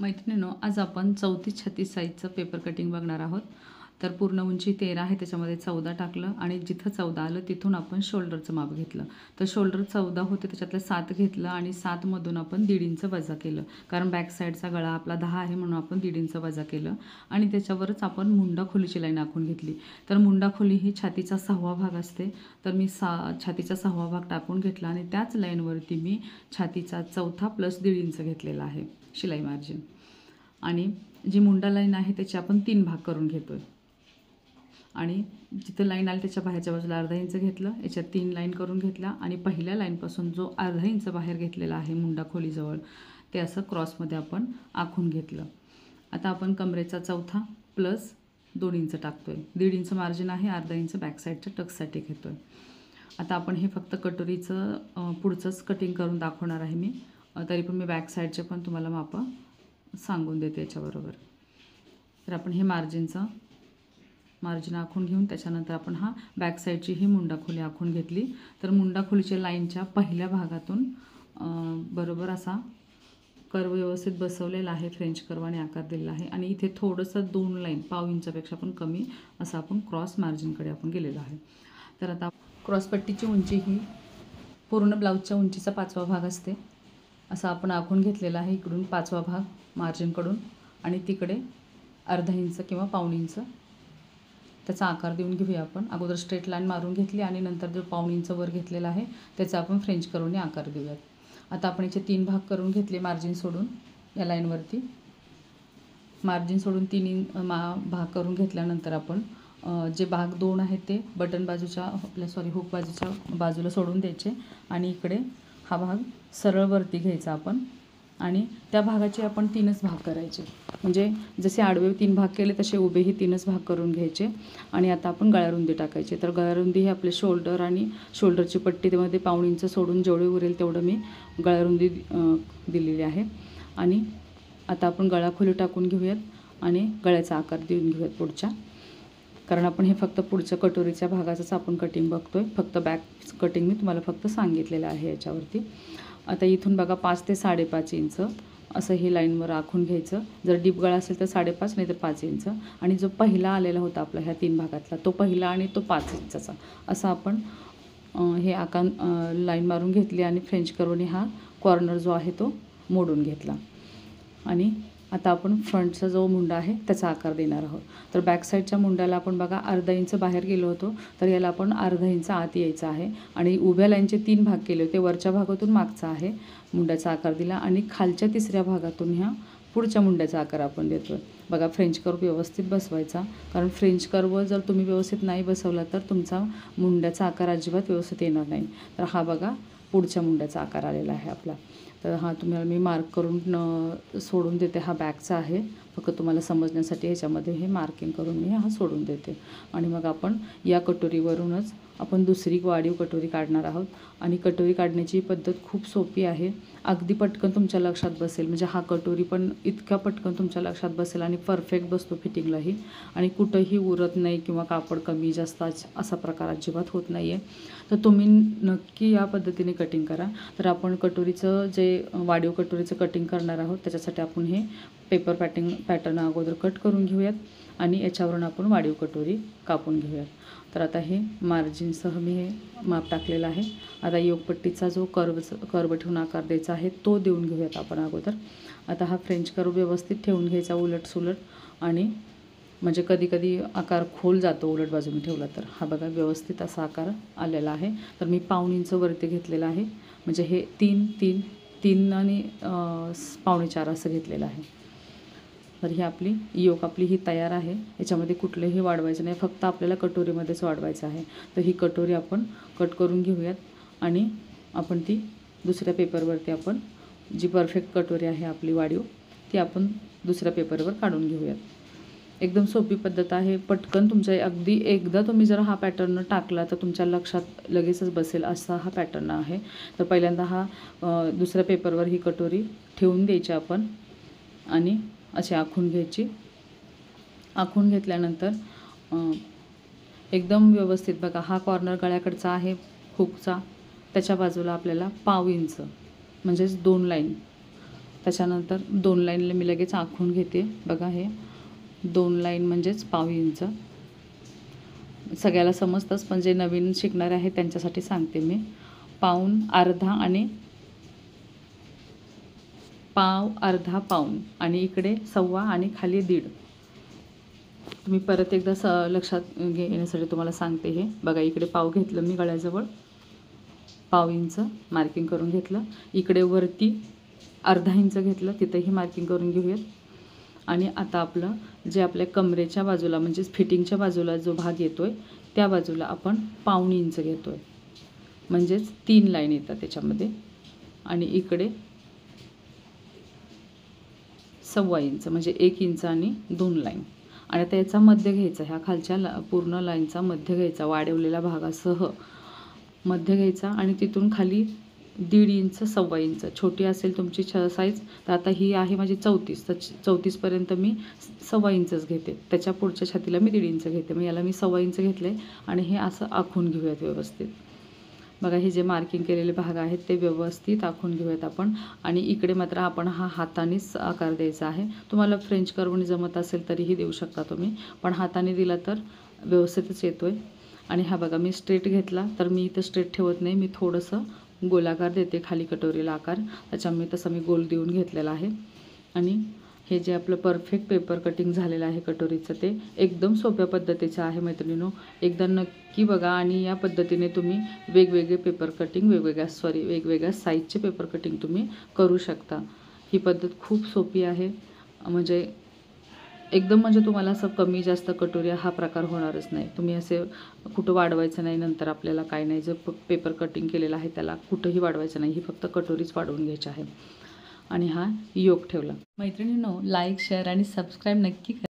मैत्रिणींनो, आज आपण 34-36 साईजचं पेपर कटिंग बघणार आहोत. तर पूर्ण उंची 13 आहे, त्याच्यामध्ये 14 टाकलं आणि जिथं 14 आलं तिथून आपण शोल्डरचं माप घेतलं. तर शोल्डर 14 होते, त्याच्यातलं 7 घेतलं आणि 7 मधून आपण 1.5 इंच वजा केलं, कारण बॅक साईडचा गळा आपला 10 आहे म्हणून आपण 1.5 इंच वजा केलं आणि त्याच्यावरच आपण मुंडा खोलीची लाईन आखून घेतली. तर मुंडा खोली ही छातीचा 6वा भाग असते, तर मी छातीचा 6वा भाग टाकून घेतला आणि त्याच लाईनवरती मी छातीचा 4था प्लस 1.5 इंच घेतलेला आहे शिलाई मार्जिन. आणि जी मुंडा लाईन आहे त्याचे आपण 3 भाग करून घेतोय आणि जिथे लाईन आली त्याच्या बाहेरच्या बाजूला अर्धा इंच घेतलं, याच्यात 3 लाईन करून घेतल्या आणि पहिल्या लाईनपासून जो अर्धा इंच बाहेर घेतलेला आहे मुंडा खोलीजवळ ते असं क्रॉसमध्ये आपण आखून घेतलं. आता आपण कमरेचा 4था प्लस 2 इंच टाकतोय. 1.5 इंच मार्जिन आहे, अर्धा इंच बॅक साईडच्या टक्ससाठी घेतोय. आता आपण हे फक्त कटोरीचं पुढचंच कटिंग करून दाखवणार आहे मी, तरी पण मी बॅक साईडचे पण तुम्हाला मापं सांगून देते याच्याबरोबर. तर आपण हे मार्जिन आखून घेऊन त्याच्यानंतर आपण हा बॅक साईडची ही मुंडा खोली आखून घेतली. तर मुंडा खोलीच्या लाईनच्या पहिल्या भागातून बरोबर असा कर्व व्यवस्थित बसवलेला आहे, फ्रेंच कर्वाने आकार दिलेला आहे आणि इथे थोडंसं 2 लाईन पाव इंचापेक्षा पण कमी असं आपण क्रॉस मार्जिनकडे आपण गेलेलो आहे. तर आता क्रॉसपट्टीची उंची ही पूर्ण ब्लाऊजच्या उंचीचा 5वा भाग असते, असं आपण आखून घेतलेला आहे. इकडून 5वा भाग मार्जिनकडून आणि तिकडे अर्धा इंच किंवा पाऊण इंच त्याचा आकार देऊन घेऊया आपण. अगोदर स्ट्रेट लाईन मारून घेतली आणि नंतर जो पाऊण इंच वर घेतलेला आहे त्याचा आपण फ्रेंच कर्वने आकार देऊयात. आता आपण याचे 3 भाग करून घेतले मार्जिन सोडून. या लाईनवरती मार्जिन सोडून 3 भाग करून घेतल्यानंतर आपण जे भाग 2 आहेत ते बटन बाजूच्या हुक बाजूच्या बाजूला सोडून द्यायचे आणि इकडे हा भाग सरळ वरती घ्यायचा आपण आणि त्या भागाचे आपण 3च भाग करायचे. म्हणजे जसे आडवे 3 भाग केले तसे उभेही 3च भाग करून घ्यायचे. आणि आता आपण गळारुंदी टाकायची. तर गळारुंदी ही आपले शोल्डर आणि शोल्डरची पट्टी त्यामध्ये पाऊण इंच सोडून जेवढे उरेल तेवढं मी गळारुंदी दिलेली आहे. आणि आता आपण गळाखोली टाकून घेऊयात आणि गळ्याचा आकार देऊन घेऊयात पुढच्या, कारण आपण हे फक्त पुढच्या कटोरीच्या भागाचंच आपण कटिंग बघतोय. फक्त बॅक कटिंग मी तुम्हाला फक्त सांगितलेलं आहे याच्यावरती. आता इथून बघा 5 ते 5.5 इंच असं हे लाईनवर आखून घ्यायचं. जर डीप गळा असेल तर 5.5 नाही तर 5 इंच. आणि जो पहिला आलेला होता आपला ह्या 3 भागातला तो पहिला आणि तो 5 इंचाचा असं आपण हे लाईन मारून घेतली आणि फ्रेंच कर्वने हा कॉर्नर जो आहे तो मोडून घेतला. आणि आता आपण फ्रंटचा जो मुंडा आहे त्याचा आकार देणार आहोत. तर बॅक साईडच्या मुंड्याला आपण बघा अर्धा इंच बाहेर गेलो होतो, तर याला आपण अर्धा इंच आत यायचं आहे आणि उभ्या लाईनचे 3 भाग केले होते. वरच्या भागातून मागचा आहे मुंड्याचा आकार दिला आणि खालच्या 3ऱ्या भागातून ह्या पुढच्या मुंड्याचा आकार आपण देतो आहे. बघा फ्रेंच कर्व व्यवस्थित बसवायचा, कारण फ्रेंच कर्व जर तुम्ही व्यवस्थित नाही बसवला तर तुमचा मुंड्याचा आकार अजिबात व्यवस्थित येणार नाही. तर हा बघा पुढच्या मुंड्याचा आकार आलेला आहे आपला. तर हा तुम्हाला मी मार्क करून सोडून देते. हा बॅकचा आहे, फक्त तुम्हाला समजण्यासाठी ह्याच्यामध्ये हे मार्किंग करून मी हा सोडून देते. आणि मग आपण या कटोरीवरूनच आपण दुसरी वाढीव कटोरी काढणार आहोत. आणि कटोरी काढण्याची पद्धत खूप सोपी आहे, अगदी पटकन तुमच्या लक्षात बसेल. म्हणजे हा कटोरी पण इतका पटकन तुमच्या लक्षात बसेल आणि परफेक्ट बसतो फिटिंगलाही आणि कुठंही उरत नाही किंवा कापड कमी जास्त असा प्रकार अजिबात होत नाही आहे. तर तुम्ही नक्की या पद्धतीने कटिंग करा. तर आपण कटोरीचं जे वाढीव कटोरीचं कटिंग करणार आहोत त्याच्यासाठी आपण हे पेपर पॅटर्न अगोदर कट करून घेऊयात आणि याच्यावरून आपण वाढीव कटोरी कापून घेऊयात. तर आता हे मार्जिनसह मी हे माप टाकलेलं आहे. आता योगपट्टीचा जो कर्व ठेवून आकार द्यायचा आहे तो देऊन घेऊयात आपण अगोदर. आता हा फ्रेंच कर्व व्यवस्थित ठेवून घ्यायचा उलट सुलट, आणि म्हणजे कधी कधी आकार खोल जातो उलट बाजूने ठेवला तर. हा बघा व्यवस्थित असा आकार आलेला आहे. तर मी पाऊण इंच वरती घेतलेला आहे, म्हणजे हे 3 आणि 3.25 असं घेतलेलं आहे. तर ही आपली आपली ही तयार आहे. याच्यामध्ये कुठलंही वाढवायचं नाही, फक्त आपल्याला कटोरीमध्येच वाढवायचं आहे. तर ही कटोरी आपण कट करून घेऊयात आणि आपण ती दुसऱ्या पेपरवरती आपण जी परफेक्ट कटोरी आहे आपली वाढीव ती आपण दुसऱ्या पेपरवर काढून घेऊयात. एकदम सोपी पद्धत आहे, पटकन तुमच्या अगदी एकदा तुम्ही जर हा पॅटर्न टाकला तर तुमच्या लक्षात लगेचच बसेल असा हा पॅटर्न आहे. तर पहिल्यांदा हा दुसऱ्या पेपरवर ही कटोरी ठेवून द्यायची आपण आणि अशी आखून घ्यायची. आखून घेतल्यानंतर एकदम व्यवस्थित बघा हा कॉर्नर गळ्याकडचा आहे हुकचा, त्याच्या बाजूला आपल्याला पाव इंच म्हणजेच 2 लाईन त्याच्यानंतर 2 लाईनला मी लगेच आखून घेते. बघा हे 2 लाईन म्हणजेच पाव इंच. सगळ्याला समजतंच, पण जे नवीन शिकणारे आहेत त्यांच्यासाठी सांगते मी. पाऊण, अर्धा आणि पाव, अर्धा, पाऊण आणि इकडे 1.25 आणि खाली 1.5. तुम्ही परत एकदा लक्षात घेण्यासाठी तुम्हाला सांगते. हे बघा, इकडे पाव घेतलं मी गळ्याजवळ, पाव इंच मार्किंग करून घेतलं. इकडे वरती अर्धा इंच घेतलं, तिथंही मार्किंग करून घेऊयात. आणि आता आपलं जे आपल्या कमरेच्या बाजूला म्हणजेच फिटिंगच्या बाजूला जो भाग येतो आहे त्या बाजूला आपण पाऊण इंच घेतो आहे, म्हणजेच 3 लाईन येतात त्याच्यामध्ये. आणि इकडे 1.25 इंच म्हणजे 1 इंच आणि 2 लाईन. आणि आता याचा मध्य घ्यायचा, ह्या खालच्या पूर्ण लाईनचा मध्य घ्यायचा, वाढवलेल्या भागासह मध्य घ्यायचा. आणि तिथून खाली 1.5 इंच, 1.25 इंच. छोटी असेल तुमची साईज तर आता ही आहे माझी 34, तर 34पर्यंत मी 1.25 इंचच घेते. त्याच्या पुढच्या छातीला मी 1.5 इंच घेते. मग याला मी 1.25 इंच घेतलं आहे आणि हे असं आखून घेऊयात व्यवस्थित. बघा, हे जे मार्किंग केलेले भाग आहेत ते व्यवस्थित आखून घेऊयात आपण. आणि इकडे मात्र आपण हा हातानेच आकार द्यायचा आहे. तुम्हाला फ्रेंच कर्वनी जमत असेल तरीही देऊ शकता तुम्ही, पण हाताने दिला तर व्यवस्थितच येतो आहे. आणि हा बघा, मी स्ट्रेट घेतला तर मी इथं स्ट्रेट ठेवत नाही, मी थोडंसं गोलाकार देते खाली कटोरीला आकार, त्याच्यामुळे तसं मी गोल देऊन घेतलेला आहे. आणि हे जे आपलं परफेक्ट पेपर कटिंग झालेलं आहे कटोरीचं ते एकदम सोप्या पद्धतीचं आहे मैत्रिणींनो. एकदा नक्की बघा आणि या पद्धतीने तुम्ही वेगवेगळे पेपर कटिंग वेगवेगळ्या साईजचे पेपर कटिंग तुम्ही करू शकता. ही पद्धत खूप सोपी आहे, म्हणजे एकदम म्हणजे तुम्हाला असं कमी जास्त कटोरी हा प्रकार होणारच नाही. तुम्ही असे कुठं वाढवायचं नाही, नंतर आपल्याला काय नाही. जर पेपर कटिंग केलेलं आहे त्याला कुठंही वाढवायचं नाही, ही फक्त कटोरीच वाढवून घ्यायची आहे. आणि हा योक ठेवला. मैत्रिणींनो, लाईक, शेअर आणि सबस्क्राईब नक्की करा.